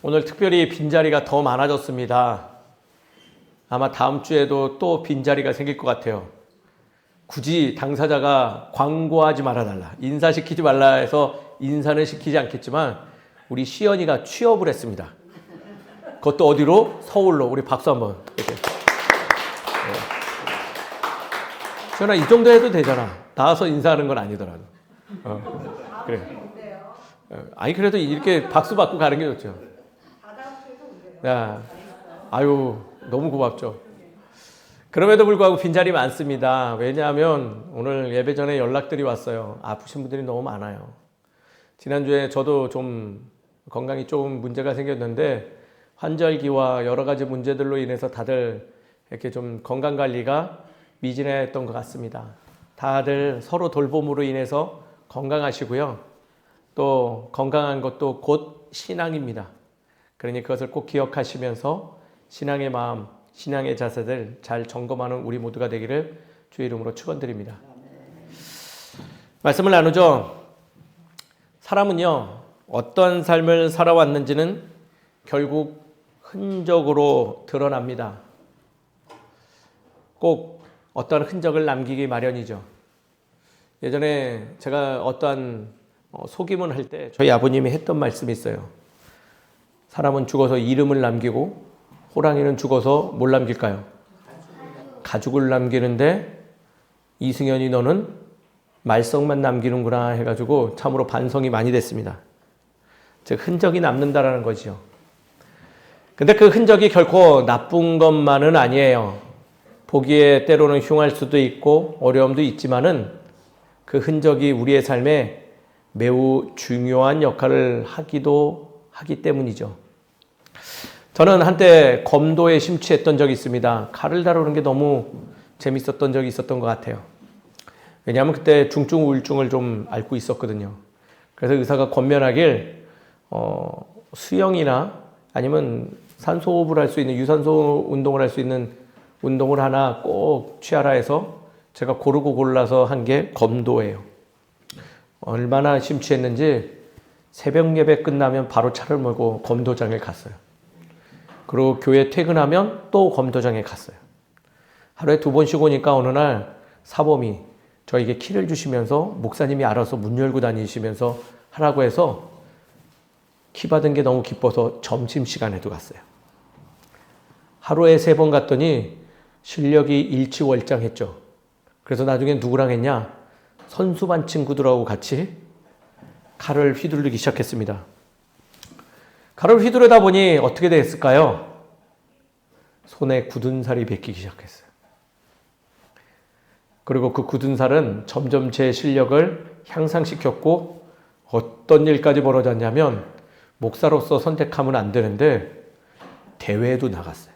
오늘 특별히 빈자리가 더 많아졌습니다. 아마 다음 주에도 또 빈자리가 생길 것 같아요. 굳이 당사자가 광고하지 말아달라, 인사시키지 말라 해서 인사는 시키지 않겠지만 우리 시연이가 취업을 했습니다. 그것도 어디로? 서울로. 우리 박수 한번. 시연아, 이 정도 해도 되잖아. 나와서 인사하는 건 아니더라도. 그래. 아니 그래도 이렇게 박수 받고 가는 게 좋죠. 야, 아유 너무 고맙죠. 그럼에도 불구하고 빈자리 많습니다. 왜냐하면 오늘 예배 전에 연락들이 왔어요. 아프신 분들이 너무 많아요. 지난주에 저도 좀 건강이 좀 문제가 생겼는데 환절기와 여러 가지 문제들로 인해서 다들 이렇게 좀 건강 관리가 미진했던 것 같습니다. 다들 서로 돌봄으로 인해서 건강하시고요. 또 건강한 것도 곧 신앙입니다. 그러니 그것을 꼭 기억하시면서 신앙의 마음, 신앙의 자세들 잘 점검하는 우리 모두가 되기를 주의 이름으로 축원드립니다. 말씀을 나누죠. 사람은요, 어떤 삶을 살아왔는지는 결국 흔적으로 드러납니다. 꼭 어떤 흔적을 남기기 마련이죠. 예전에 제가 어떠한 소기문 할 때 저희 아버님이 했던 말씀이 있어요. 사람은 죽어서 이름을 남기고 호랑이는 죽어서 뭘 남길까요? 가죽을 남기는데 이승현이 너는 말썽만 남기는구나 해가지고 참으로 반성이 많이 됐습니다. 즉 흔적이 남는다라는 거지요. 근데 그 흔적이 결코 나쁜 것만은 아니에요. 보기에 때로는 흉할 수도 있고 어려움도 있지만은 그 흔적이 우리의 삶에 매우 중요한 역할을 하기 때문이죠. 저는 한때 검도에 심취했던 적이 있습니다. 칼을 다루는 게 너무 재밌었던 적이 있었던 것 같아요. 왜냐하면 그때 중증 우울증을 좀 앓고 있었거든요. 그래서 의사가 권면하길 수영이나 아니면 산소호흡을 할 수 있는 유산소 운동을 할 수 있는 운동을 하나 꼭 취하라 해서 제가 고르고 골라서 한 게 검도예요. 얼마나 심취했는지 새벽 예배 끝나면 바로 차를 몰고 검도장에 갔어요. 그리고 교회 퇴근하면 또 검도장에 갔어요. 하루에 2번씩 오니까 어느 날 사범이 저에게 키를 주시면서 목사님이 알아서 문 열고 다니시면서 하라고 해서 키 받은 게 너무 기뻐서 점심시간에도 갔어요. 하루에 3번 갔더니 실력이 일취월장했죠. 그래서 나중에 누구랑 했냐? 선수반 친구들하고 같이 칼을 휘두르기 시작했습니다. 칼을 휘두르다 보니 어떻게 됐을까요? 손에 굳은 살이 베끼기 시작했어요. 그리고 그 굳은 살은 점점 제 실력을 향상시켰고 어떤 일까지 벌어졌냐면 목사로서 선택하면 안 되는데 대회에도 나갔어요.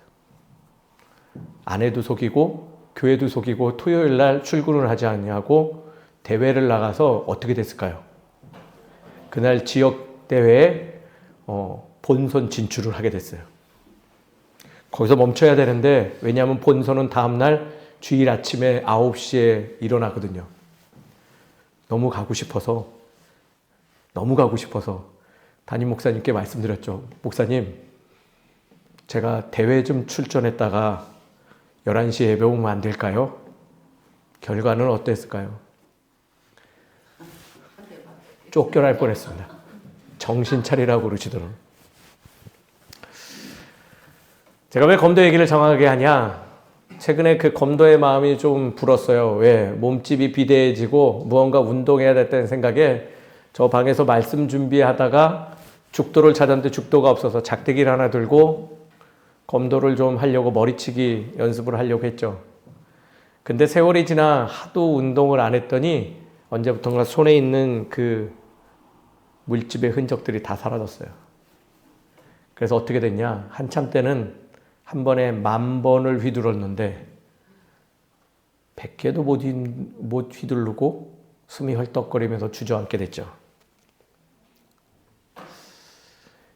아내도 속이고 교회도 속이고 토요일 날 출근을 하지 않냐고 대회를 나가서 어떻게 됐을까요? 그날 지역 대회에 본선 진출을 하게 됐어요. 거기서 멈춰야 되는데 왜냐하면 본선은 다음날 주일 아침에 9시에 일어나거든요. 너무 가고 싶어서 담임 목사님께 말씀드렸죠. 목사님, 제가 대회 좀 출전했다가 11시에 예배 오면 안 될까요? 결과는 어땠을까요? 쫓겨날 뻔했습니다. 정신 차리라고 그러시더라고요. 제가 왜 검도 얘기를 정확하게 하냐? 최근에 그 검도의 마음이 좀 불었어요. 왜? 몸집이 비대해지고 무언가 운동해야 됐다는 생각에 저 방에서 말씀 준비하다가 죽도를 찾았는데 죽도가 없어서 작대기를 하나 들고 검도를 좀 하려고 머리치기 연습을 하려고 했죠. 근데 세월이 지나 하도 운동을 안 했더니 언제부턴가 손에 있는 그 물집의 흔적들이 다 사라졌어요. 그래서 어떻게 됐냐? 한참 때는 한 번에 10,000번을 휘둘렀는데 100개도 못 휘두르고 숨이 헐떡거리면서 주저앉게 됐죠.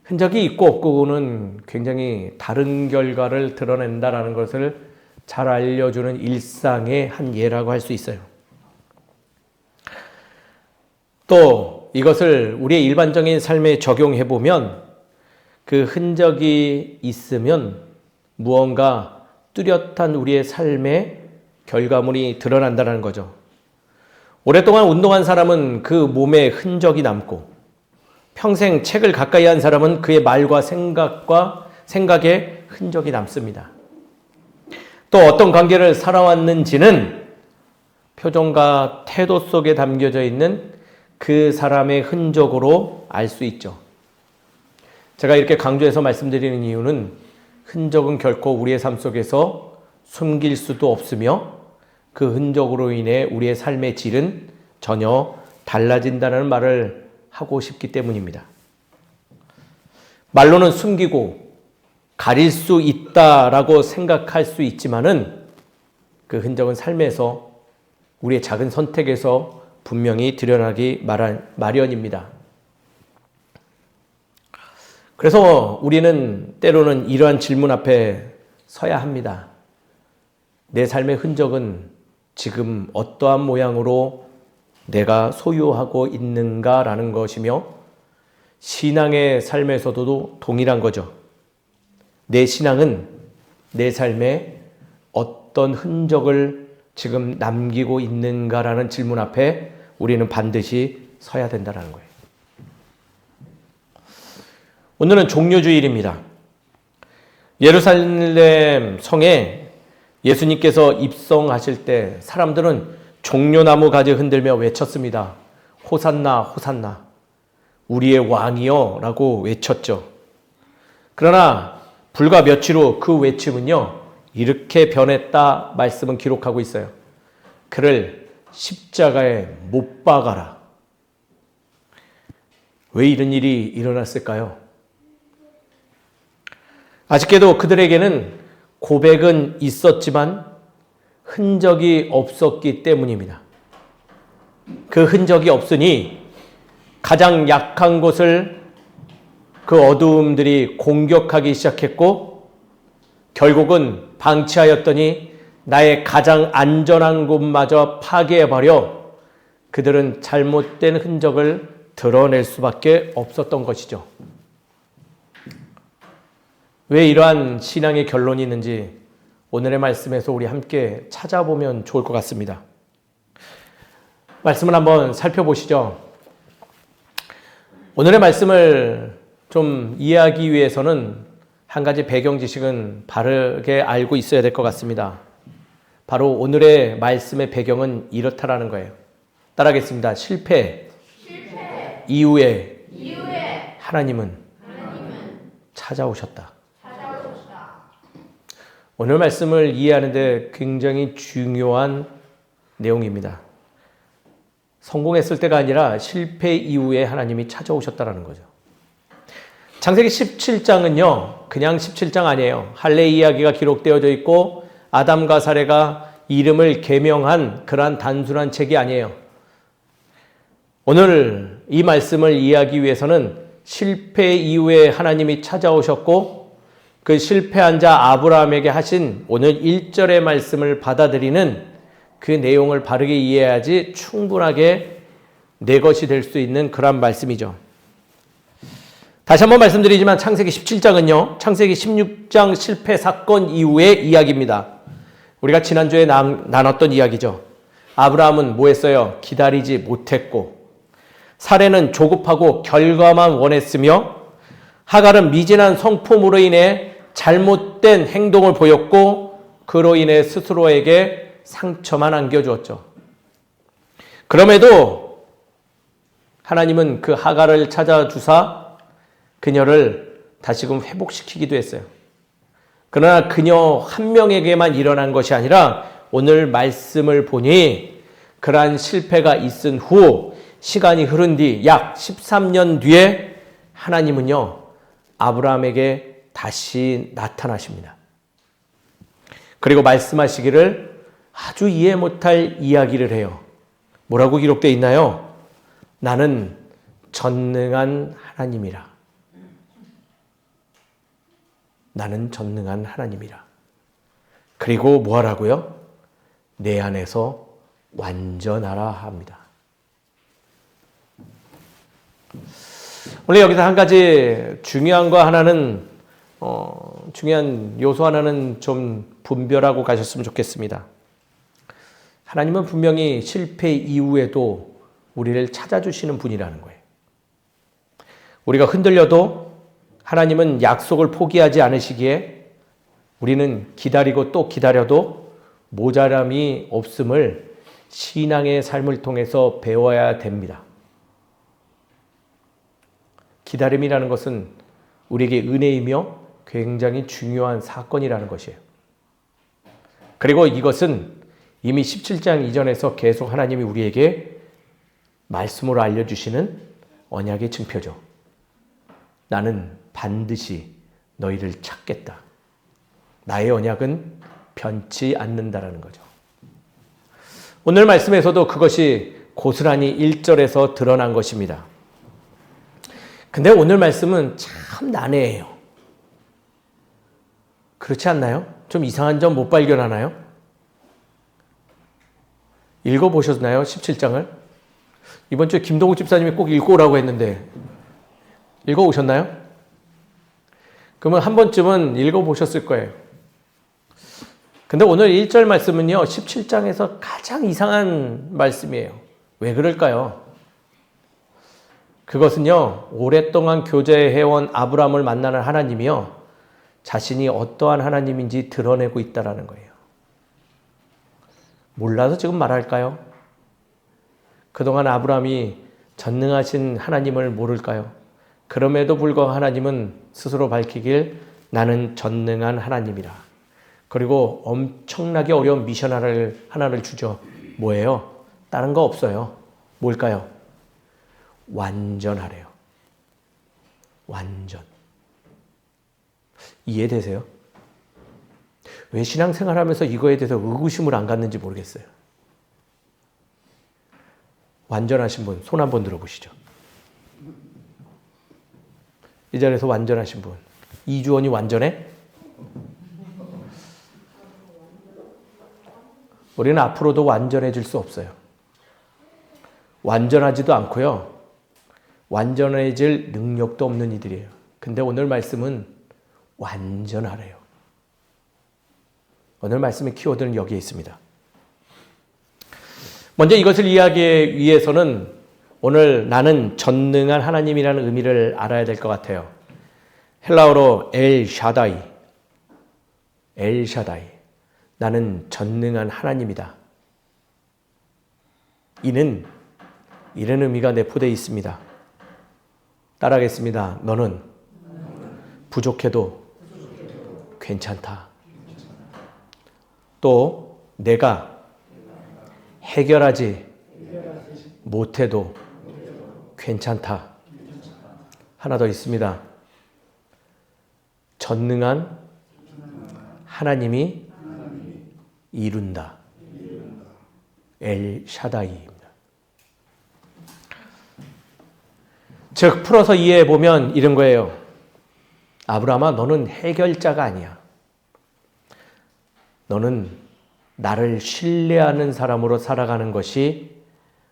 흔적이 있고 없고는 굉장히 다른 결과를 드러낸다라는 것을 잘 알려주는 일상의 한 예라고 할 수 있어요. 또 이것을 우리의 일반적인 삶에 적용해 보면 그 흔적이 있으면 무언가 뚜렷한 우리의 삶의 결과물이 드러난다는 거죠. 오랫동안 운동한 사람은 그 몸에 흔적이 남고, 평생 책을 가까이 한 사람은 그의 말과 생각에 흔적이 남습니다. 또 어떤 관계를 살아왔는지는 표정과 태도 속에 담겨져 있는 그 사람의 흔적으로 알 수 있죠. 제가 이렇게 강조해서 말씀드리는 이유는 흔적은 결코 우리의 삶 속에서 숨길 수도 없으며 그 흔적으로 인해 우리의 삶의 질은 전혀 달라진다는 말을 하고 싶기 때문입니다. 말로는 숨기고 가릴 수 있다라고 생각할 수 있지만은 그 흔적은 삶에서 우리의 작은 선택에서 분명히 드러나기 마련입니다. 그래서 우리는 때로는 이러한 질문 앞에 서야 합니다. 내 삶의 흔적은 지금 어떠한 모양으로 내가 소유하고 있는가라는 것이며, 신앙의 삶에서도 동일한 거죠. 내 신앙은 내 삶에 어떤 흔적을 지금 남기고 있는가라는 질문 앞에 우리는 반드시 서야 된다는 거예요. 오늘은 종려주일입니다. 예루살렘 성에 예수님께서 입성하실 때 사람들은 종려나무 가지 흔들며 외쳤습니다. 호산나 호산나, 우리의 왕이여 라고 외쳤죠. 그러나 불과 며칠 후 그 외침은요, 이렇게 변했다 말씀은 기록하고 있어요. 그를 십자가에 못 박아라. 왜 이런 일이 일어났을까요? 아쉽게도 그들에게는 고백은 있었지만 흔적이 없었기 때문입니다. 그 흔적이 없으니 가장 약한 곳을 그 어두움들이 공격하기 시작했고, 결국은 방치하였더니 나의 가장 안전한 곳마저 파괴해버려 그들은 잘못된 흔적을 드러낼 수밖에 없었던 것이죠. 왜 이러한 신앙의 결론이 있는지 오늘의 말씀에서 우리 함께 찾아보면 좋을 것 같습니다. 말씀을 한번 살펴보시죠. 오늘의 말씀을 좀 이해하기 위해서는 한 가지 배경 지식은 바르게 알고 있어야 될 것 같습니다. 바로 오늘의 말씀의 배경은 이렇다라는 거예요. 따라하겠습니다. 실패 이후에 하나님은 찾아오셨다. 오늘 말씀을 이해하는 데 굉장히 중요한 내용입니다. 성공했을 때가 아니라 실패 이후에 하나님이 찾아오셨다는 거죠. 창세기 17장은요, 그냥 17장 아니에요. 할례 이야기가 기록되어져 있고 아담과 사레가 이름을 계명한 그러한 단순한 책이 아니에요. 오늘 이 말씀을 이해하기 위해서는 실패 이후에 하나님이 찾아오셨고, 그 실패한 자 아브라함에게 하신 오늘 1절의 말씀을 받아들이는 그 내용을 바르게 이해해야지 충분하게 내 것이 될 수 있는 그런 말씀이죠. 다시 한번 말씀드리지만 창세기 17장은요, 창세기 16장 실패 사건 이후의 이야기입니다. 우리가 지난주에 나눴던 이야기죠. 아브라함은 뭐 했어요? 기다리지 못했고, 사레는 조급하고 결과만 원했으며, 하갈은 미진한 성품으로 인해 잘못된 행동을 보였고, 그로 인해 스스로에게 상처만 안겨주었죠. 그럼에도 하나님은 그 하갈을 찾아주사 그녀를 다시금 회복시키기도 했어요. 그러나 그녀 한 명에게만 일어난 것이 아니라 오늘 말씀을 보니 그러한 실패가 있은 후 시간이 흐른 뒤 약 13년 뒤에 하나님은요, 아브라함에게 다시 나타나십니다. 그리고 말씀하시기를 아주 이해 못할 이야기를 해요. 뭐라고 기록되어 있나요? 나는 전능한 하나님이라. 나는 전능한 하나님이라. 그리고 뭐 하라고요? 내 안에서 완전하라 합니다. 오늘 여기서 한 가지 중요한 요소 하나는 좀 분별하고 가셨으면 좋겠습니다. 하나님은 분명히 실패 이후에도 우리를 찾아주시는 분이라는 거예요. 우리가 흔들려도 하나님은 약속을 포기하지 않으시기에 우리는 기다리고 또 기다려도 모자람이 없음을 신앙의 삶을 통해서 배워야 됩니다. 기다림이라는 것은 우리에게 은혜이며 굉장히 중요한 사건이라는 것이에요. 그리고 이것은 이미 17장 이전에서 계속 하나님이 우리에게 말씀으로 알려주시는 언약의 증표죠. 나는 반드시 너희를 찾겠다. 나의 언약은 변치 않는다라는 거죠. 오늘 말씀에서도 그것이 고스란히 1절에서 드러난 것입니다. 근데 오늘 말씀은 참 난해해요. 그렇지 않나요? 좀 이상한 점 못 발견하나요? 읽어보셨나요? 17장을? 이번 주에 김동욱 집사님이 꼭 읽고 오라고 했는데 읽어오셨나요? 그러면 한 번쯤은 읽어보셨을 거예요. 근데 오늘 1절 말씀은요, 17장에서 가장 이상한 말씀이에요. 왜 그럴까요? 그것은요, 오랫동안 교제해온 아브라함을 만나는 하나님이요, 자신이 어떠한 하나님인지 드러내고 있다는 거예요. 몰라서 지금 말할까요? 그동안 아브라함이 전능하신 하나님을 모를까요? 그럼에도 불구하고 하나님은 스스로 밝히길 나는 전능한 하나님이라. 그리고 엄청나게 어려운 미션 하나를 주죠. 뭐예요? 다른 거 없어요. 뭘까요? 완전하래요. 완전. 이해되세요? 왜 신앙생활하면서 이거에 대해서 의구심을 안 갖는지 모르겠어요. 완전하신 분, 손 한번 들어보시죠. 이 자리에서 완전하신 분. 이주원이 완전해? 우리는 앞으로도 완전해질 수 없어요. 완전하지도 않고요. 완전해질 능력도 없는 이들이에요. 근데 오늘 말씀은 완전하래요. 오늘 말씀의 키워드는 여기에 있습니다. 먼저 이것을 이해하기 위해서는 오늘 나는 전능한 하나님이라는 의미를 알아야 될 것 같아요. 헬라어로 엘샤다이. 나는 전능한 하나님이다. 이는 이런 의미가 내포되어 있습니다. 따라하겠습니다. 너는 부족해도 괜찮다. 또 내가 해결하지 못해도 괜찮다. 하나 더 있습니다. 전능한 하나님이 이룬다. 엘샤다이입니다. 즉 풀어서 이해해 보면 이런 거예요. 아브라함아, 너는 해결자가 아니야. 너는 나를 신뢰하는 사람으로 살아가는 것이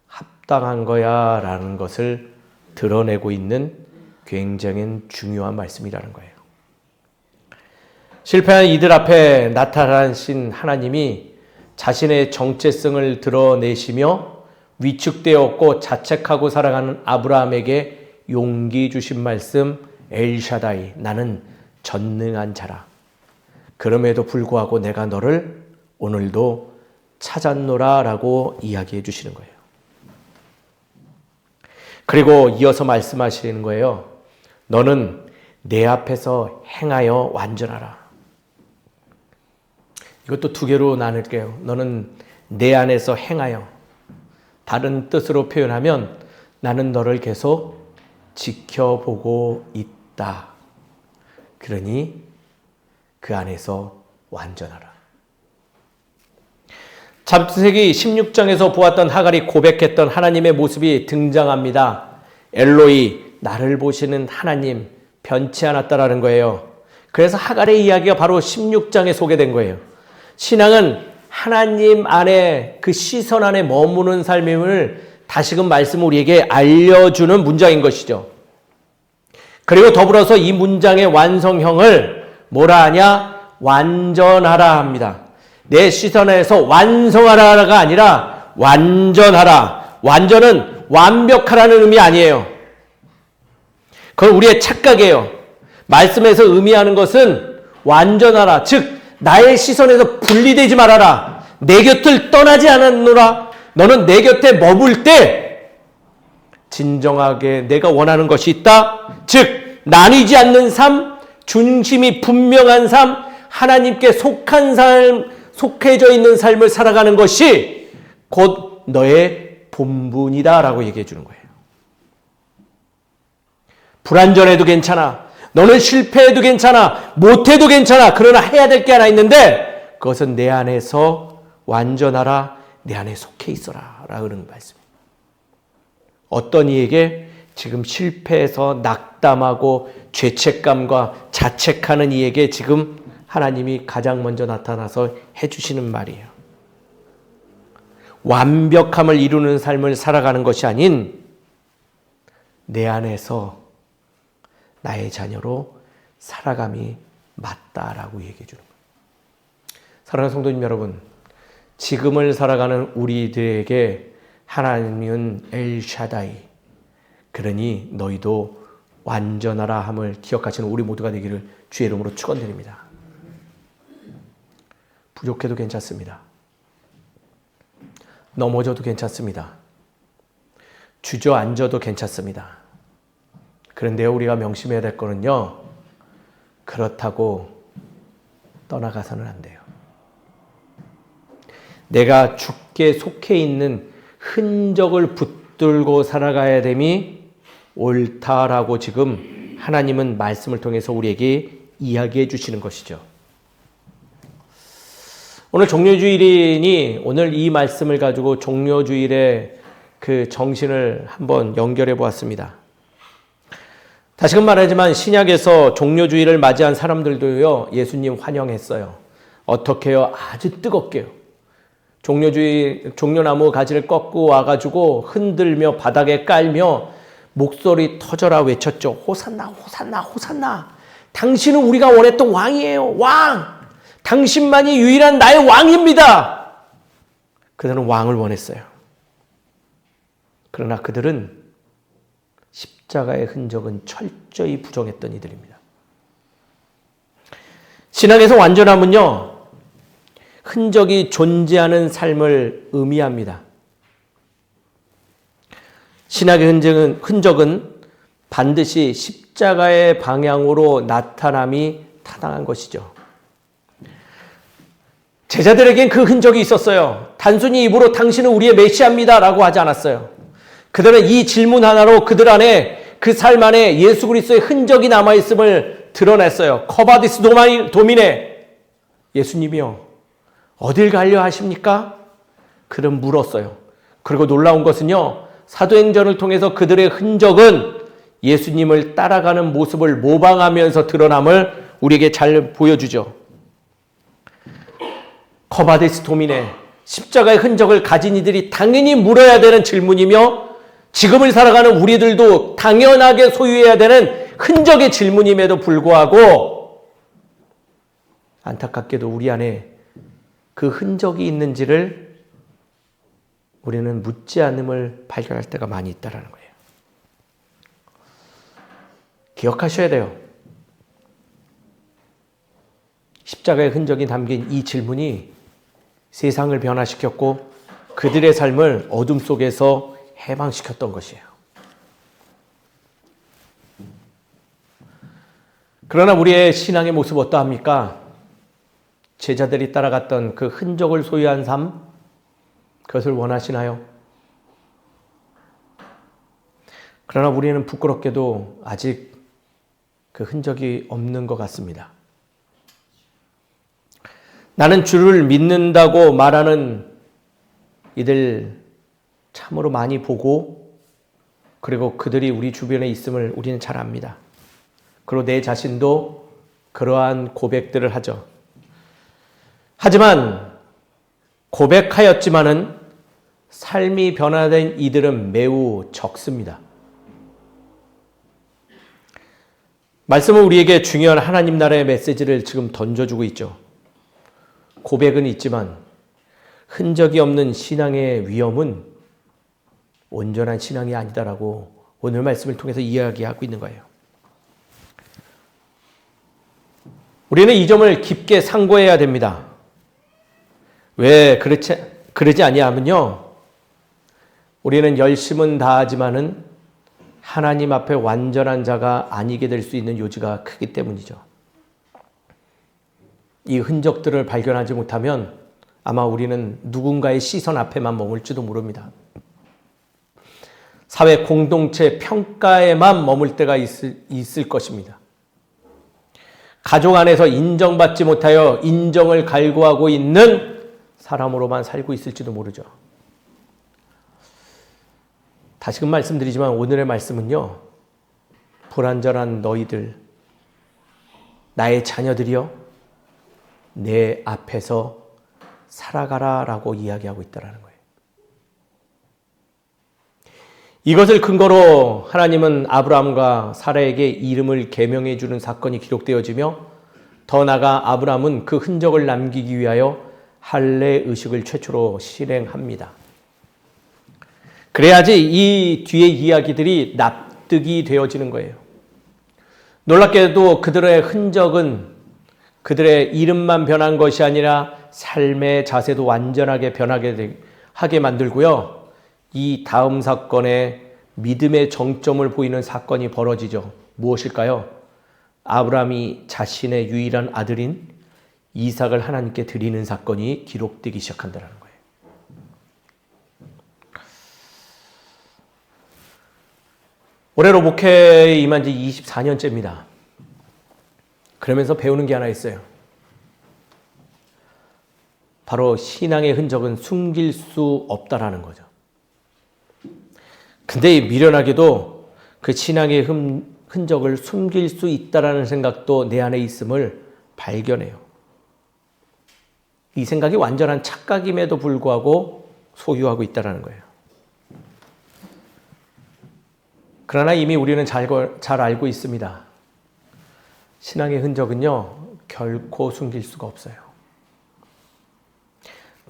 합당한 거야 라는 것을 드러내고 있는 굉장히 중요한 말씀이라는 거예요. 실패한 이들 앞에 나타나신 하나님이 자신의 정체성을 드러내시며 위축되었고 자책하고 살아가는 아브라함에게 용기 주신 말씀, 엘샤다이, 나는 전능한 자라. 그럼에도 불구하고 내가 너를 오늘도 찾았노라 라고 이야기해 주시는 거예요. 그리고 이어서 말씀하시는 거예요. 너는 내 앞에서 행하여 완전하라. 이것도 두 개로 나눌게요. 너는 내 안에서 행하여. 다른 뜻으로 표현하면 나는 너를 계속 지켜보고 있다. 그러니 그 안에서 완전하라. 창세기 16장에서 보았던 하갈이 고백했던 하나님의 모습이 등장합니다. 엘로이, 나를 보시는 하나님, 변치 않았다라는 거예요. 그래서 하갈의 이야기가 바로 16장에 소개된 거예요. 신앙은 하나님 안에 그 시선 안에 머무는 삶임을 다시금 말씀 우리에게 알려주는 문장인 것이죠. 그리고 더불어서 이 문장의 완성형을 뭐라 하냐? 완전하라 합니다. 내 시선에서 완성하라가 아니라 완전하라. 완전은 완벽하라는 의미 아니에요. 그건 우리의 착각이에요. 말씀에서 의미하는 것은 완전하라. 즉 나의 시선에서 분리되지 말아라. 내 곁을 떠나지 않았노라. 너는 내 곁에 머물 때 진정하게 내가 원하는 것이 있다. 즉 나뉘지 않는 삶, 중심이 분명한 삶, 하나님께 속한 삶, 속해져 있는 삶을 살아가는 것이 곧 너의 본분이다 라고 얘기해 주는 거예요. 불완전해도 괜찮아. 너는 실패해도 괜찮아. 못해도 괜찮아. 그러나 해야 될 게 하나 있는데 그것은 내 안에서 완전하라. 내 안에 속해 있어라 라는 말씀입니다. 어떤 이에게 지금 실패해서 낙담하고 죄책감과 자책하는 이에게 지금 하나님이 가장 먼저 나타나서 해주시는 말이에요. 완벽함을 이루는 삶을 살아가는 것이 아닌 내 안에서 나의 자녀로 살아감이 맞다라고 얘기해 주는 거예요. 사랑하는 성도님 여러분, 지금을 살아가는 우리들에게 하나님은 엘샤다이, 그러니 너희도 완전하라 함을 기억하시는 우리 모두가 되기를 주의 이름으로 축원드립니다. 부족해도 괜찮습니다. 넘어져도 괜찮습니다. 주저앉아도 괜찮습니다. 그런데 우리가 명심해야 될 거는요, 그렇다고 떠나가서는 안 돼요. 내가 죽게 속해 있는 흔적을 붙들고 살아가야 됨이 옳다라고 지금 하나님은 말씀을 통해서 우리에게 이야기해 주시는 것이죠. 오늘 종료주일이니 오늘 이 말씀을 가지고 종료주일의 그 정신을 한번 연결해 보았습니다. 다시금 말하지만 신약에서 종료주일을 맞이한 사람들도요, 예수님 환영했어요. 어떻게요? 아주 뜨겁게요. 종려나무 가지를 꺾고 와가지고 흔들며 바닥에 깔며 목소리 터져라 외쳤죠. 호산나, 호산나, 호산나. 당신은 우리가 원했던 왕이에요. 왕! 당신만이 유일한 나의 왕입니다. 그들은 왕을 원했어요. 그러나 그들은 십자가의 흔적은 철저히 부정했던 이들입니다. 신앙에서 완전함은요, 흔적이 존재하는 삶을 의미합니다. 신학의 흔적은 반드시 십자가의 방향으로 나타남이 타당한 것이죠. 제자들에겐 그 흔적이 있었어요. 단순히 입으로 당신은 우리의 메시아입니다 라고 하지 않았어요. 그들은 이 질문 하나로 그들 안에, 그 삶 안에 예수 그리스도의 흔적이 남아있음을 드러냈어요. 커바디스 도미네, 예수님이요, 어딜 가려 하십니까? 그는 물었어요. 그리고 놀라운 것은요, 사도행전을 통해서 그들의 흔적은 예수님을 따라가는 모습을 모방하면서 드러남을 우리에게 잘 보여주죠. 커바디스 도미네, 십자가의 흔적을 가진 이들이 당연히 물어야 되는 질문이며 지금을 살아가는 우리들도 당연하게 소유해야 되는 흔적의 질문임에도 불구하고 안타깝게도 우리 안에 그 흔적이 있는지를 우리는 묻지 않음을 발견할 때가 많이 있다는 거예요. 기억하셔야 돼요. 십자가의 흔적이 담긴 이 질문이 세상을 변화시켰고 그들의 삶을 어둠 속에서 해방시켰던 것이에요. 그러나 우리의 신앙의 모습 어떠합니까? 제자들이 따라갔던 그 흔적을 소유한 삶, 그것을 원하시나요? 그러나 우리는 부끄럽게도 아직 그 흔적이 없는 것 같습니다. 나는 주를 믿는다고 말하는 이들 참으로 많이 보고, 그리고 그들이 우리 주변에 있음을 우리는 잘 압니다. 그리고 내 자신도 그러한 고백들을 하죠. 하지만 고백하였지만은 삶이 변화된 이들은 매우 적습니다. 말씀은 우리에게 중요한 하나님 나라의 메시지를 지금 던져주고 있죠. 고백은 있지만 흔적이 없는 신앙의 위험은 온전한 신앙이 아니다라고 오늘 말씀을 통해서 이야기하고 있는 거예요. 우리는 이 점을 깊게 상고해야 됩니다. 왜 그러지 아니하면요, 우리는 열심은 다하지만은 하나님 앞에 완전한 자가 아니게 될 수 있는 요지가 크기 때문이죠. 이 흔적들을 발견하지 못하면 아마 우리는 누군가의 시선 앞에만 머물지도 모릅니다. 사회 공동체 평가에만 머물 때가 있을 것입니다. 가족 안에서 인정받지 못하여 인정을 갈구하고 있는 사람으로만 살고 있을지도 모르죠. 다시금 말씀드리지만 오늘의 말씀은요, 불완전한 너희들, 나의 자녀들이여 내 앞에서 살아가라 라고 이야기하고 있다는 거예요. 이것을 근거로 하나님은 아브라함과 사라에게 이름을 계명해 주는 사건이 기록되어지며, 더 나아가 아브라함은 그 흔적을 남기기 위하여 할례 의식을 최초로 실행합니다. 그래야지 이 뒤의 이야기들이 납득이 되어지는 거예요. 놀랍게도 그들의 흔적은 그들의 이름만 변한 것이 아니라 삶의 자세도 완전하게 하게 만들고요. 이 다음 사건에 믿음의 정점을 보이는 사건이 벌어지죠. 무엇일까요? 아브라함이 자신의 유일한 아들인 이삭을 하나님께 드리는 사건이 기록되기 시작한다는 거예요. 올해로 목회에 임한 지 24년째입니다. 그러면서 배우는 게 하나 있어요. 바로 신앙의 흔적은 숨길 수 없다라는 거죠. 근데 미련하게도 그 신앙의 흔적을 숨길 수 있다라는 생각도 내 안에 있음을 발견해요. 이 생각이 완전한 착각임에도 불구하고 소유하고 있다라는 거예요. 그러나 이미 우리는 잘 알고 있습니다. 신앙의 흔적은요, 결코 숨길 수가 없어요.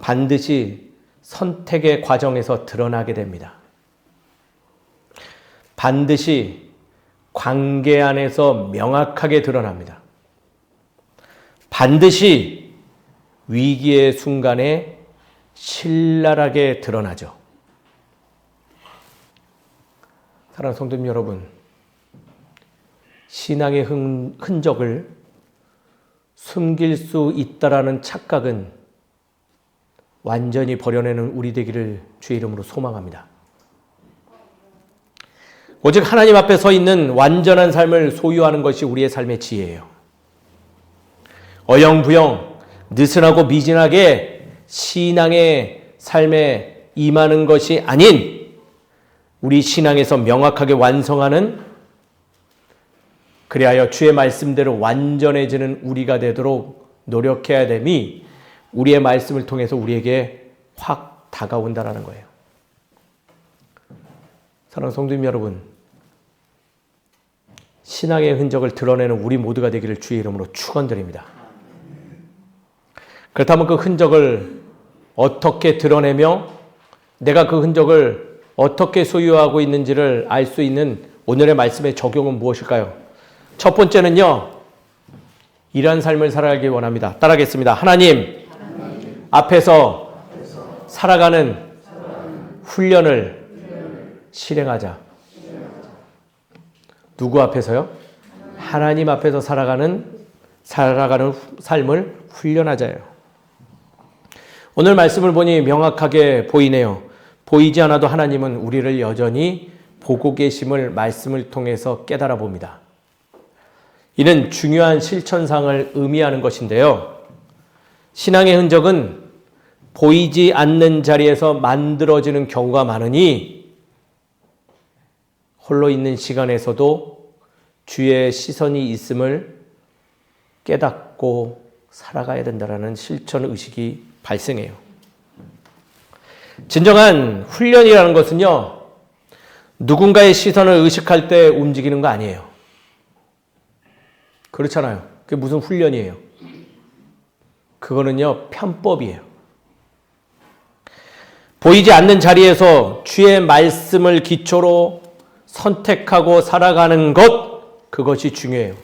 반드시 선택의 과정에서 드러나게 됩니다. 반드시 관계 안에서 명확하게 드러납니다. 반드시 위기의 순간에 신랄하게 드러나죠. 사랑하는 성도님 여러분, 신앙의 흔적을 숨길 수 있다라는 착각은 완전히 버려내는 우리 되기를 주의 이름으로 소망합니다. 오직 하나님 앞에 서 있는 완전한 삶을 소유하는 것이 우리의 삶의 지혜예요. 어영부영, 느슨하고 미진하게 신앙의 삶에 임하는 것이 아닌 우리 신앙에서 명확하게 완성하는, 그리하여 주의 말씀대로 완전해지는 우리가 되도록 노력해야 됨이 우리의 말씀을 통해서 우리에게 확 다가온다는 거예요. 사랑하는 성도님 여러분, 신앙의 흔적을 드러내는 우리 모두가 되기를 주의 이름으로 축원드립니다. 그렇다면 그 흔적을 어떻게 드러내며 내가 그 흔적을 어떻게 소유하고 있는지를 알 수 있는 오늘의 말씀의 적용은 무엇일까요? 첫 번째는요, 이러한 삶을 살아가기 원합니다. 따라하겠습니다. 하나님 앞에서 살아가는 훈련을 실행하자. 누구 앞에서요? 하나님 앞에서 살아가는 삶을 훈련하자요. 오늘 말씀을 보니 명확하게 보이네요. 보이지 않아도 하나님은 우리를 여전히 보고 계심을 말씀을 통해서 깨달아 봅니다. 이는 중요한 실천상을 의미하는 것인데요. 신앙의 흔적은 보이지 않는 자리에서 만들어지는 경우가 많으니 홀로 있는 시간에서도 주의 시선이 있음을 깨닫고 살아가야 된다는 실천 의식이 발생해요. 진정한 훈련이라는 것은요, 누군가의 시선을 의식할 때 움직이는 거 아니에요. 그렇잖아요. 그게 무슨 훈련이에요? 그거는요, 편법이에요. 보이지 않는 자리에서 주의 말씀을 기초로 선택하고 살아가는 것, 그것이 중요해요.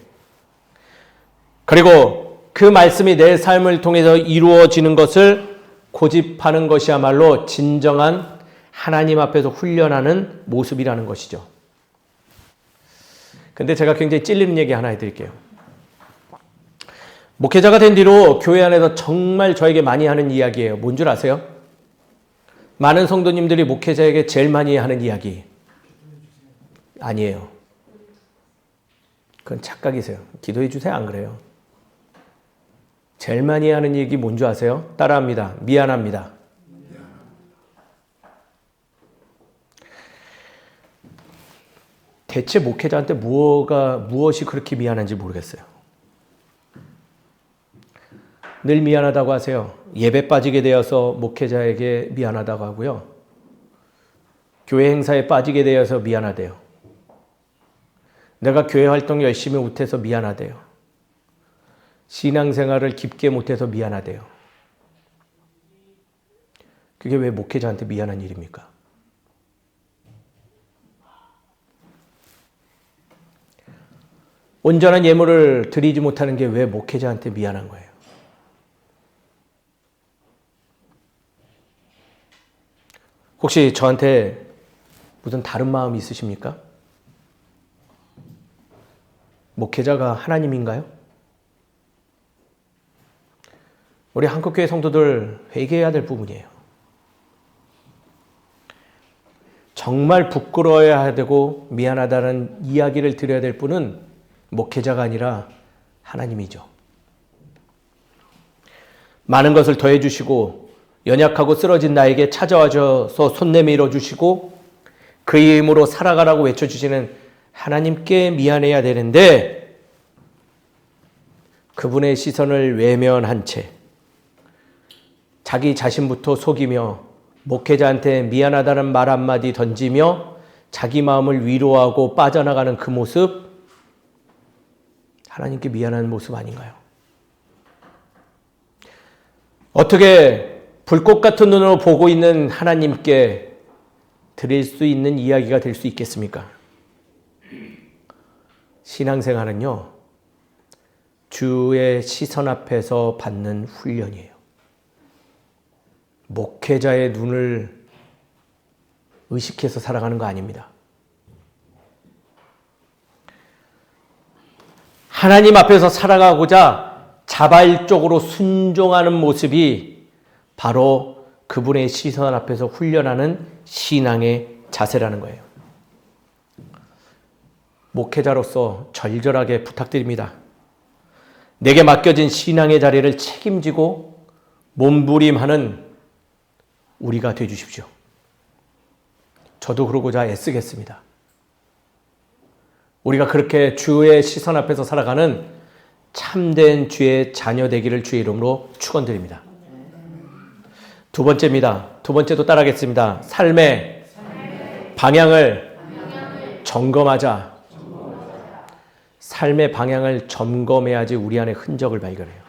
그리고 그 말씀이 내 삶을 통해서 이루어지는 것을 고집하는 것이야말로 진정한 하나님 앞에서 훈련하는 모습이라는 것이죠. 근데 제가 굉장히 찔리는 얘기 하나 해드릴게요. 목회자가 된 뒤로 교회 안에서 정말 저에게 많이 하는 이야기예요. 뭔 줄 아세요? 많은 성도님들이 목회자에게 제일 많이 하는 이야기. 아니에요. 그건 착각이세요. 기도해 주세요. 안 그래요? 제일 많이 하는 얘기 뭔 줄 아세요? 따라합니다. 미안합니다. 대체 목회자한테 무엇이 그렇게 미안한지 모르겠어요. 늘 미안하다고 하세요. 예배 빠지게 되어서 목회자에게 미안하다고 하고요. 교회 행사에 빠지게 되어서 미안하대요. 내가 교회 활동 열심히 못해서 미안하대요. 신앙생활을 깊게 못해서 미안하대요. 그게 왜 목회자한테 미안한 일입니까? 온전한 예물을 드리지 못하는 게 왜 목회자한테 미안한 거예요? 혹시 저한테 무슨 다른 마음이 있으십니까? 목회자가 하나님인가요? 우리 한국교회 성도들 회개해야 될 부분이에요. 정말 부끄러워야 되고 미안하다는 이야기를 드려야 될 분은 목회자가 아니라 하나님이죠. 많은 것을 더해 주시고 연약하고 쓰러진 나에게 찾아와줘서 손 내밀어 주시고 그의 힘으로 살아가라고 외쳐주시는 하나님께 미안해야 되는데 그분의 시선을 외면한 채 자기 자신부터 속이며 목회자한테 미안하다는 말 한마디 던지며 자기 마음을 위로하고 빠져나가는 그 모습, 하나님께 미안한 모습 아닌가요? 어떻게 불꽃 같은 눈으로 보고 있는 하나님께 드릴 수 있는 이야기가 될 수 있겠습니까? 신앙생활은요, 주의 시선 앞에서 받는 훈련이에요. 목회자의 눈을 의식해서 살아가는 거 아닙니다. 하나님 앞에서 살아가고자 자발적으로 순종하는 모습이 바로 그분의 시선 앞에서 훈련하는 신앙의 자세라는 거예요. 목회자로서 절절하게 부탁드립니다. 내게 맡겨진 신앙의 자리를 책임지고 몸부림하는 우리가 되어주십시오. 저도 그러고자 애쓰겠습니다. 우리가 그렇게 주의 시선 앞에서 살아가는 참된 주의 자녀 되기를 주의 이름으로 축원드립니다. 두 번째입니다. 두 번째도 따라하겠습니다. 삶의 방향을 점검하자. 삶의 방향을 점검해야지 우리 안에 흔적을 발견해요.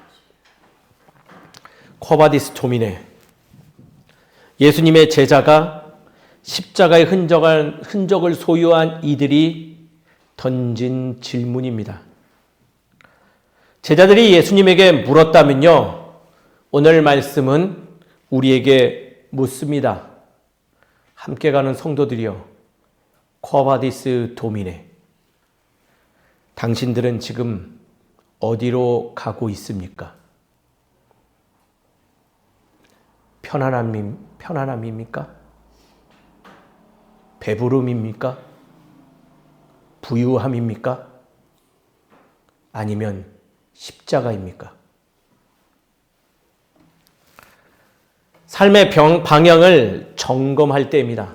쿼바디스 도미네. 예수님의 제자가 십자가의 흔적을 소유한 이들이 던진 질문입니다. 제자들이 예수님에게 물었다면요, 오늘 말씀은 우리에게 묻습니다. 함께 가는 성도들이여, 쿼바디스 도미네. 당신들은 지금 어디로 가고 있습니까? 편안함입니까? 배부름입니까? 부유함입니까? 아니면 십자가입니까? 삶의 방향을 점검할 때입니다.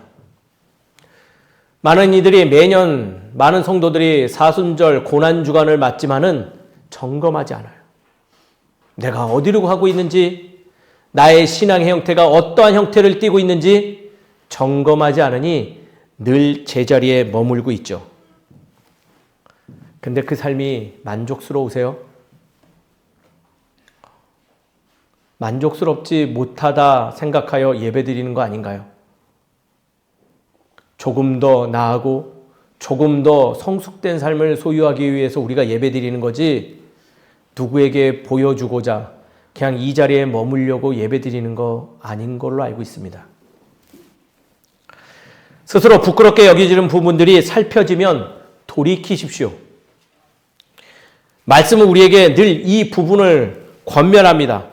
많은 이들이 매년 많은 성도들이 사순절 고난주간을 맞지만은 점검하지 않아요. 내가 어디로 가고 있는지, 나의 신앙의 형태가 어떠한 형태를 띠고 있는지 점검하지 않으니 늘 제자리에 머물고 있죠. 근데 그 삶이 만족스러우세요? 만족스럽지 못하다 생각하여 예배드리는 거 아닌가요? 조금 더 나아가고 조금 더 성숙된 삶을 소유하기 위해서 우리가 예배드리는 거지, 누구에게 보여주고자 그냥 이 자리에 머물려고 예배드리는 거 아닌 걸로 알고 있습니다. 스스로 부끄럽게 여기지는 부분들이 살펴지면 돌이키십시오. 말씀은 우리에게 늘 이 부분을 권면합니다.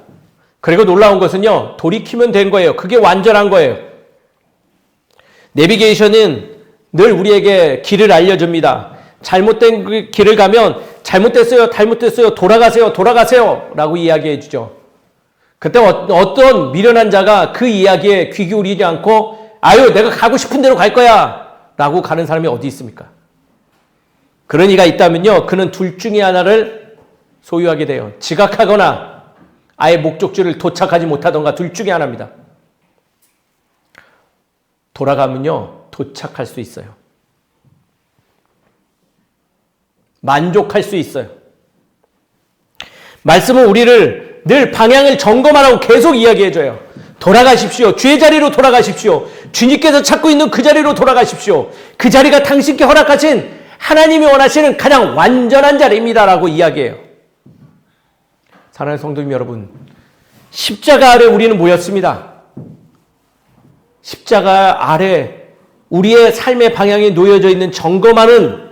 그리고 놀라운 것은요, 돌이키면 된 거예요. 그게 완전한 거예요. 내비게이션은 늘 우리에게 길을 알려줍니다. 잘못된 그 길을 가면 잘못됐어요, 돌아가세요 라고 이야기해 주죠. 그때 어떤 미련한 자가 그 이야기에 귀 기울이지 않고 아유, 내가 가고 싶은 대로 갈 거야 라고 가는 사람이 어디 있습니까? 그런 이가 있다면요, 그는 둘 중에 하나를 소유하게 돼요. 지각하거나 아예 목적지를 도착하지 못하던가 둘 중에 하나입니다. 돌아가면요, 도착할 수 있어요. 만족할 수 있어요. 말씀은 우리를 늘 방향을 점검하라고 계속 이야기해줘요. 돌아가십시오. 주의 자리로 돌아가십시오. 주님께서 찾고 있는 그 자리로 돌아가십시오. 그 자리가 당신께 허락하신 하나님이 원하시는 가장 완전한 자리입니다라고 이야기해요. 사랑하는 성도님 여러분, 십자가 아래 우리는 모였습니다. 십자가 아래 우리의 삶의 방향이 놓여져 있는 점검하는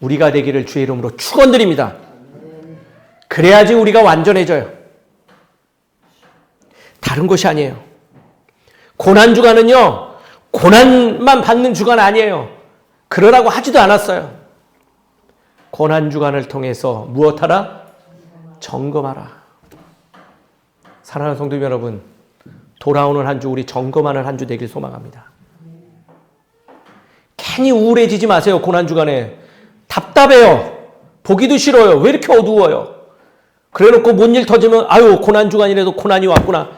우리가 되기를 주의 이름으로 축원드립니다. 그래야지 우리가 완전해져요. 다른 것이 아니에요. 고난주간은요, 고난만 받는 주간 아니에요. 그러라고 하지도 않았어요. 고난주간을 통해서 무엇하라? 점검하라. 사랑하는 성도 여러분, 돌아오는 한 주 우리 점검하는 한 주 되길 소망합니다. 괜히 우울해지지 마세요. 고난주간에 답답해요. 보기도 싫어요. 왜 이렇게 어두워요? 그래놓고 뭔 일 터지면 아유, 고난주간이라도 고난이 왔구나.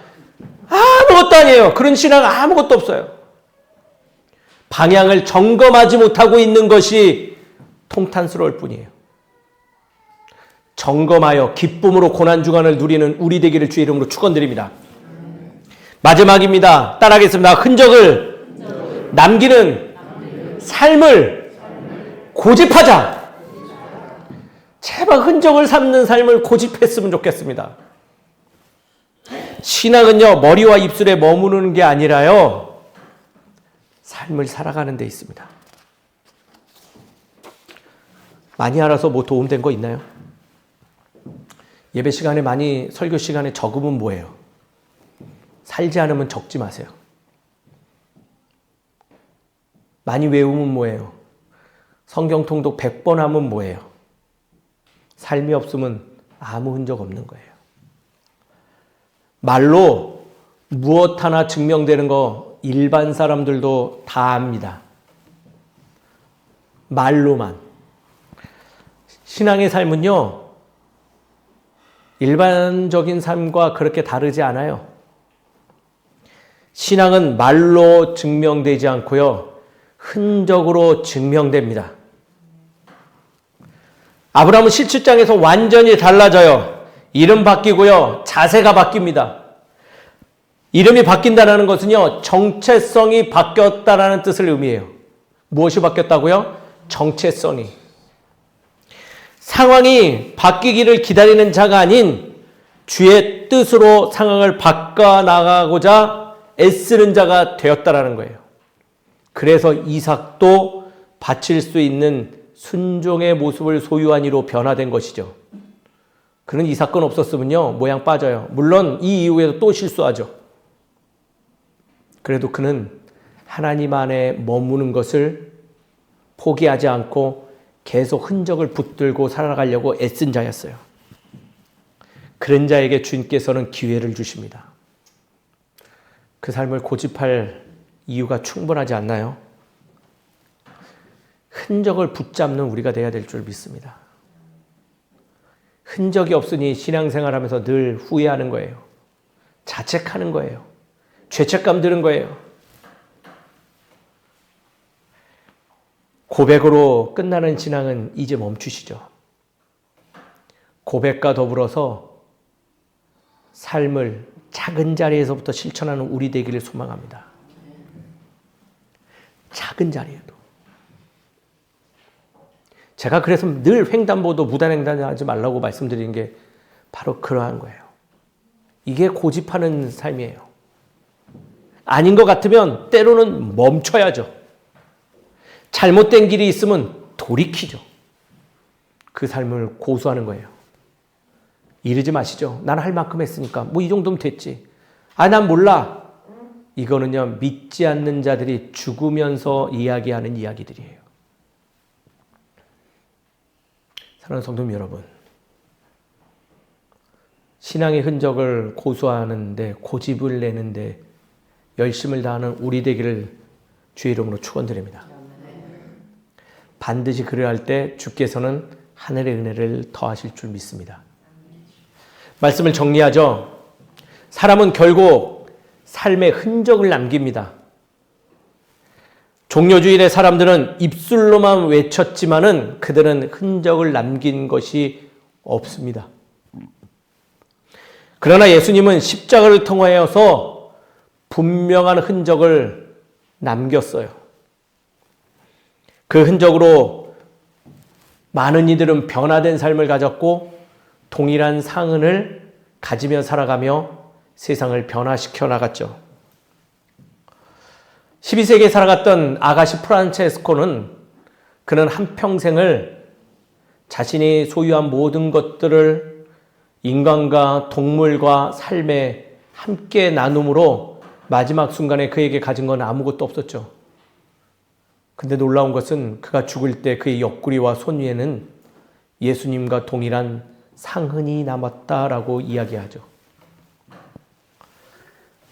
아무것도 아니에요. 그런 신앙 아무것도 없어요. 방향을 점검하지 못하고 있는 것이 통탄스러울 뿐이에요. 점검하여 기쁨으로 고난주간을 누리는 우리 되기를 주의 이름으로 축원드립니다. 마지막입니다. 따라하겠습니다. 흔적을 남기는 삶을 고집하자. 제발 흔적을 삼는 삶을 고집했으면 좋겠습니다. 신앙은요, 머리와 입술에 머무르는 게 아니라요, 삶을 살아가는 데 있습니다. 많이 알아서 뭐 도움된 거 있나요? 예배 시간에 많이, 설교 시간에 적으면 뭐예요? 살지 않으면 적지 마세요. 많이 외우면 뭐예요? 성경 통독 100번 하면 뭐예요? 삶이 없으면 아무 흔적 없는 거예요. 말로 무엇 하나 증명되는 거 일반 사람들도 다 압니다. 말로만. 신앙의 삶은요, 일반적인 삶과 그렇게 다르지 않아요. 신앙은 말로 증명되지 않고요, 흔적으로 증명됩니다. 아브라함은 실질장에서 완전히 달라져요. 이름 바뀌고요, 자세가 바뀝니다. 이름이 바뀐다는 것은요, 정체성이 바뀌었다라는 뜻을 의미해요. 무엇이 바뀌었다고요? 정체성이. 상황이 바뀌기를 기다리는 자가 아닌 주의 뜻으로 상황을 바꿔나가고자 애쓰는 자가 되었다라는 거예요. 그래서 이삭도 바칠 수 있는 순종의 모습을 소유한 이로 변화된 것이죠. 그는 이 사건 없었으면요, 모양 빠져요. 물론 이 이후에도 또 실수하죠. 그래도 그는 하나님 안에 머무는 것을 포기하지 않고 계속 흔적을 붙들고 살아가려고 애쓴 자였어요. 그런 자에게 주님께서는 기회를 주십니다. 그 삶을 고집할 이유가 충분하지 않나요? 흔적을 붙잡는 우리가 되어야 될 줄 믿습니다. 흔적이 없으니 신앙생활하면서 늘 후회하는 거예요. 자책하는 거예요. 죄책감 드는 거예요. 고백으로 끝나는 신앙은 이제 멈추시죠. 고백과 더불어서 삶을 작은 자리에서부터 실천하는 우리 되기를 소망합니다. 작은 자리에도. 제가 그래서 늘 횡단보도 무단횡단하지 말라고 말씀드리는 게 바로 그러한 거예요. 이게 고집하는 삶이에요. 아닌 것 같으면 때로는 멈춰야죠. 잘못된 길이 있으면 돌이키죠. 그 삶을 고수하는 거예요. 이러지 마시죠. 난 할 만큼 했으니까 뭐 이 정도면 됐지. 난 몰라. 이거는요, 믿지 않는 자들이 죽으면서 이야기하는 이야기들이에요. 사랑하는 성도 여러분, 신앙의 흔적을 고수하는데, 고집을 내는데 열심을 다하는 우리 되기를 주의 이름으로 축원드립니다. 반드시 그래야 할 때 주께서는 하늘의 은혜를 더하실 줄 믿습니다. 말씀을 정리하죠. 사람은 결국 삶의 흔적을 남깁니다. 종려주일의 사람들은 입술로만 외쳤지만은 그들은 흔적을 남긴 것이 없습니다. 그러나 예수님은 십자가를 통하여서 분명한 흔적을 남겼어요. 그 흔적으로 많은 이들은 변화된 삶을 가졌고 동일한 상흔을 가지며 살아가며 세상을 변화시켜 나갔죠. 12세기에 살아갔던 아가시 프란체스코는 그는 한평생을 자신이 소유한 모든 것들을 인간과 동물과 삶에 함께 나눔으로 마지막 순간에 그에게 가진 건 아무것도 없었죠. 근데 놀라운 것은 그가 죽을 때 그의 옆구리와 손 위에는 예수님과 동일한 상흔이 남았다라고 이야기하죠.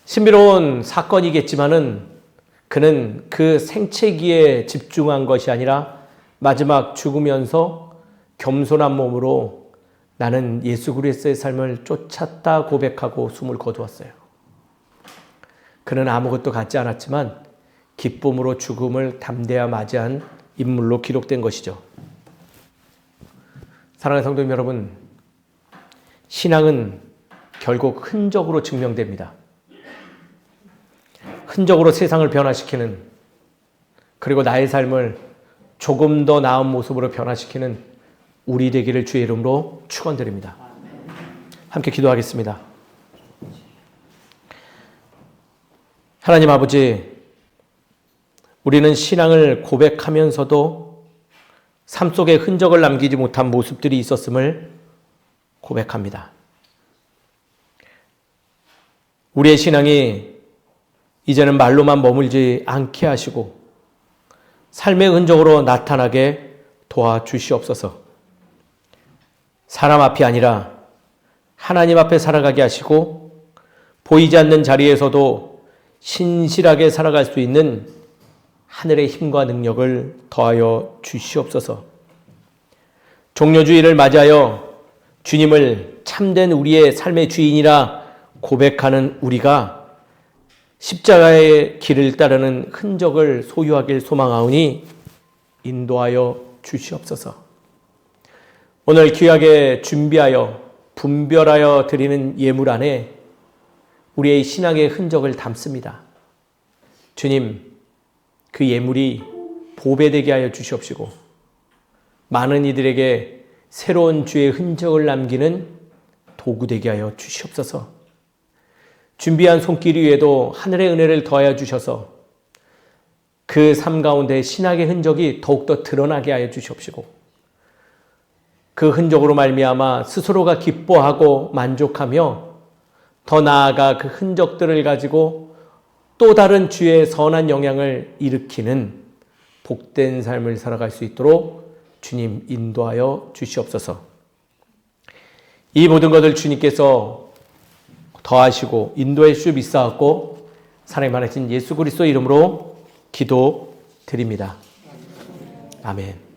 신비로운 사건이겠지만은 그는 그 생채기에 집중한 것이 아니라 마지막 죽으면서 겸손한 몸으로 나는 예수 그리스도의 삶을 쫓았다 고백하고 숨을 거두었어요. 그는 아무것도 갖지 않았지만 기쁨으로 죽음을 담대하 맞이한 인물로 기록된 것이죠. 사랑하는 성도 여러분, 신앙은 결국 흔적으로 증명됩니다. 흔적으로 세상을 변화시키는, 그리고 나의 삶을 조금 더 나은 모습으로 변화시키는 우리 되기를 주의 이름으로 축원드립니다. 함께 기도하겠습니다. 하나님 아버지, 우리는 신앙을 고백하면서도 삶 속에 흔적을 남기지 못한 모습들이 있었음을 고백합니다. 우리의 신앙이 이제는 말로만 머물지 않게 하시고 삶의 흔적으로 나타나게 도와주시옵소서. 사람 앞이 아니라 하나님 앞에 살아가게 하시고 보이지 않는 자리에서도 신실하게 살아갈 수 있는 하늘의 힘과 능력을 더하여 주시옵소서. 종려주일을 맞이하여 주님을 참된 우리의 삶의 주인이라 고백하는 우리가 십자가의 길을 따르는 흔적을 소유하길 소망하오니 인도하여 주시옵소서. 오늘 귀하게 준비하여 분별하여 드리는 예물 안에 우리의 신앙의 흔적을 담습니다. 주님, 그 예물이 보배되게 하여 주시옵시고 많은 이들에게 새로운 주의 흔적을 남기는 도구 되게 하여 주시옵소서. 준비한 손길 위에도 하늘의 은혜를 더하여 주셔서 그 삶 가운데 신학의 흔적이 더욱더 드러나게 하여 주시옵시고 그 흔적으로 말미암아 스스로가 기뻐하고 만족하며 더 나아가 그 흔적들을 가지고 또 다른 주의 선한 영향을 일으키는 복된 삶을 살아갈 수 있도록 주님 인도하여 주시옵소서. 이 모든 것을 주님께서 더하시고 인도해 주시옵 믿사옵고 사랑이 많으신 예수 그리스도 이름으로 기도드립니다. 아멘.